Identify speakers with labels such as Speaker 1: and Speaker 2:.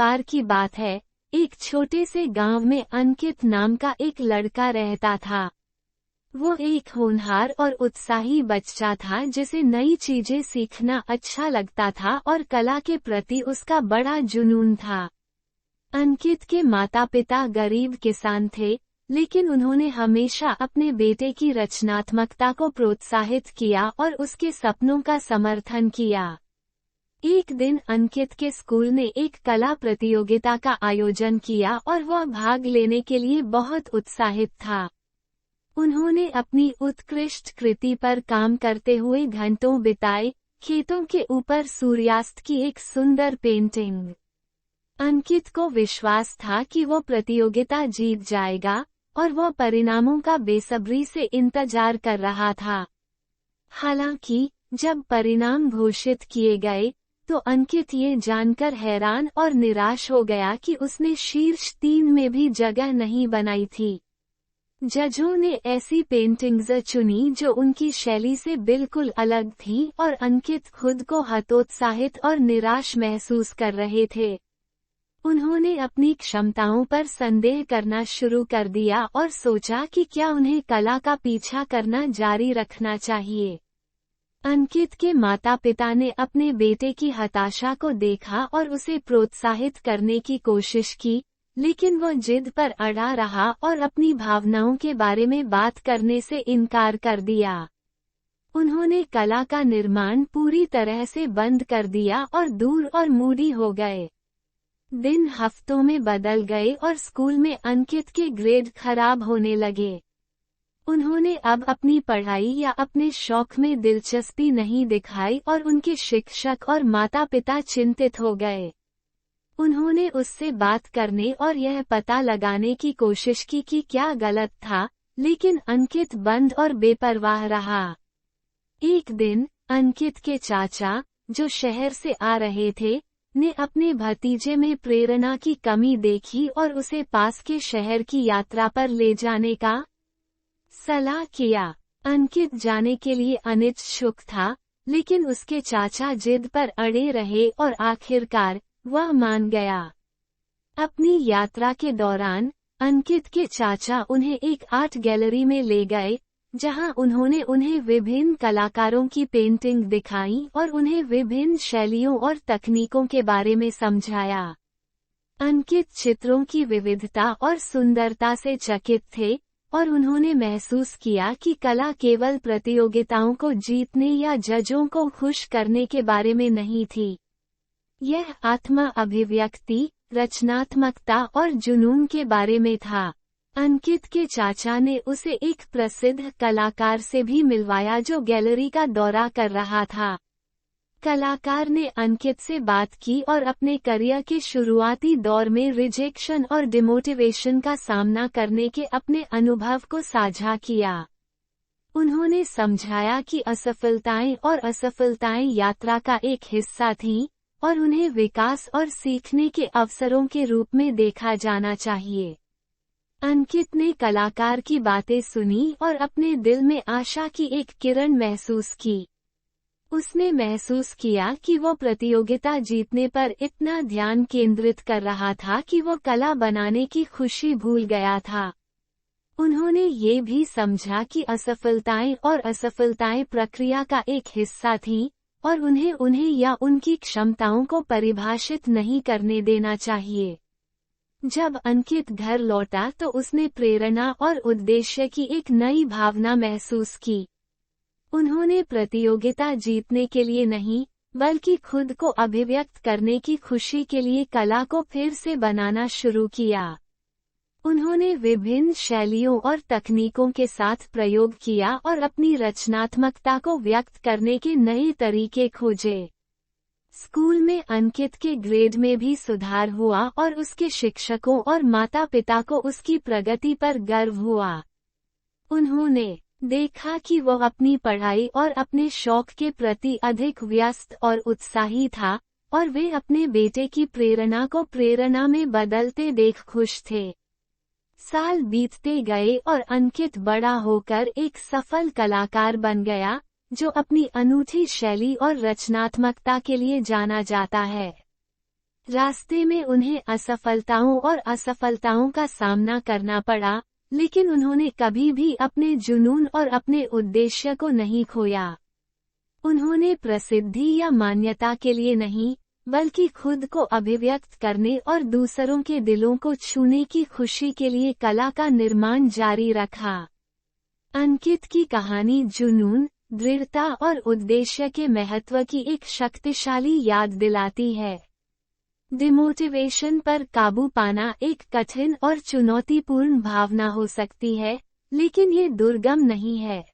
Speaker 1: बार की बात है, एक छोटे से गांव में अंकित नाम का एक लड़का रहता था। वो एक होनहार और उत्साही बच्चा था जिसे नई चीजें सीखना अच्छा लगता था और कला के प्रति उसका बड़ा जुनून था। अंकित के माता पिता गरीब किसान थे, लेकिन उन्होंने हमेशा अपने बेटे की रचनात्मकता को प्रोत्साहित किया और उसके सपनों का समर्थन किया। एक दिन अंकित के स्कूल ने एक कला प्रतियोगिता का आयोजन किया और वह भाग लेने के लिए बहुत उत्साहित था। उन्होंने अपनी उत्कृष्ट कृति पर काम करते हुए घंटों बिताए, खेतों के ऊपर सूर्यास्त की एक सुंदर पेंटिंग। अंकित को विश्वास था कि वो प्रतियोगिता जीत जाएगा और वह परिणामों का बेसब्री से इंतजार कर रहा था। हालांकि जब परिणाम घोषित किए गए तो अंकित ये जानकर हैरान और निराश हो गया कि उसने शीर्ष 3 में भी जगह नहीं बनाई थी। जजों ने ऐसी पेंटिंग्स चुनी जो उनकी शैली से बिल्कुल अलग थी और अंकित खुद को हतोत्साहित और निराश महसूस कर रहे थे। उन्होंने अपनी क्षमताओं पर संदेह करना शुरू कर दिया और सोचा कि क्या उन्हें कला का पीछा करना जारी रखना चाहिए। अंकित के माता पिता ने अपने बेटे की हताशा को देखा और उसे प्रोत्साहित करने की कोशिश की, लेकिन वह जिद पर अड़ा रहा और अपनी भावनाओं के बारे में बात करने से इनकार कर दिया। उन्होंने कला का निर्माण पूरी तरह से बंद कर दिया और दूर और मूडी हो गए। दिन हफ्तों में बदल गए और स्कूल में अंकित के ग्रेड खराब होने लगे। उन्होंने अब अपनी पढ़ाई या अपने शौक में दिलचस्पी नहीं दिखाई और उनके शिक्षक और माता पिता चिंतित हो गए। उन्होंने उससे बात करने और यह पता लगाने की कोशिश की कि क्या गलत था, लेकिन अंकित बंद और बेपरवाह रहा। एक दिन अंकित के चाचा, जो शहर से आ रहे थे, ने अपने भतीजे में प्रेरणा की कमी देखी और उसे पास के शहर की यात्रा पर ले जाने का सलाह किया। अंकित जाने के लिए अनिच्छुक था, लेकिन उसके चाचा जिद पर अड़े रहे और आखिरकार वह मान गया। अपनी यात्रा के दौरान अंकित के चाचा उन्हें एक आर्ट गैलरी में ले गए, जहां उन्होंने उन्हें विभिन्न कलाकारों की पेंटिंग दिखाई और उन्हें विभिन्न शैलियों और तकनीकों के बारे में समझाया। अंकित चित्रों की विविधता और सुंदरता से चकित थे और उन्होंने महसूस किया कि कला केवल प्रतियोगिताओं को जीतने या जजों को खुश करने के बारे में नहीं थी। यह आत्मा अभिव्यक्ति, रचनात्मकता और जुनून के बारे में था। अंकित के चाचा ने उसे एक प्रसिद्ध कलाकार से भी मिलवाया जो गैलरी का दौरा कर रहा था। कलाकार ने अंकित से बात की और अपने करियर के शुरुआती दौर में रिजेक्शन और डिमोटिवेशन का सामना करने के अपने अनुभव को साझा किया। उन्होंने समझाया कि असफलताएं यात्रा का एक हिस्सा थीं और उन्हें विकास और सीखने के अवसरों के रूप में देखा जाना चाहिए। अंकित ने कलाकार की बातें सुनी और अपने दिल में आशा की एक किरण महसूस की। उसने महसूस किया कि वो प्रतियोगिता जीतने पर इतना ध्यान केंद्रित कर रहा था कि वो कला बनाने की खुशी भूल गया था। उन्होंने ये भी समझा कि असफलताएं प्रक्रिया का एक हिस्सा थीं और उन्हें या उनकी क्षमताओं को परिभाषित नहीं करने देना चाहिए। जब अंकित घर लौटा तो उसने प्रेरणा और उद्देश्य की एक नई भावना महसूस की। उन्होंने प्रतियोगिता जीतने के लिए नहीं, बल्कि खुद को अभिव्यक्त करने की खुशी के लिए कला को फिर से बनाना शुरू किया। उन्होंने विभिन्न शैलियों और तकनीकों के साथ प्रयोग किया और अपनी रचनात्मकता को व्यक्त करने के नए तरीके खोजे। स्कूल में अंकित के ग्रेड में भी सुधार हुआ और उसके शिक्षकों और माता-पिता को उसकी प्रगति पर गर्व हुआ। उन्होंने देखा कि वह अपनी पढ़ाई और अपने शौक के प्रति अधिक व्यस्त और उत्साही था और वे अपने बेटे की प्रेरणा को प्रेरणा में बदलते देख खुश थे। साल बीतते गए और अंकित बड़ा होकर एक सफल कलाकार बन गया, जो अपनी अनूठी शैली और रचनात्मकता के लिए जाना जाता है। रास्ते में उन्हें असफलताओं और असफलताओं का सामना करना पड़ा, लेकिन उन्होंने कभी भी अपने जुनून और अपने उद्देश्य को नहीं खोया। उन्होंने प्रसिद्धि या मान्यता के लिए नहीं, बल्कि खुद को अभिव्यक्त करने और दूसरों के दिलों को छूने की खुशी के लिए कला का निर्माण जारी रखा। अंकित की कहानी जुनून, दृढ़ता और उद्देश्य के महत्व की एक शक्तिशाली याद दिलाती है। डिमोटिवेशन पर काबू पाना एक कठिन और चुनौतीपूर्ण भावना हो सकती है, लेकिन ये दुर्गम नहीं है।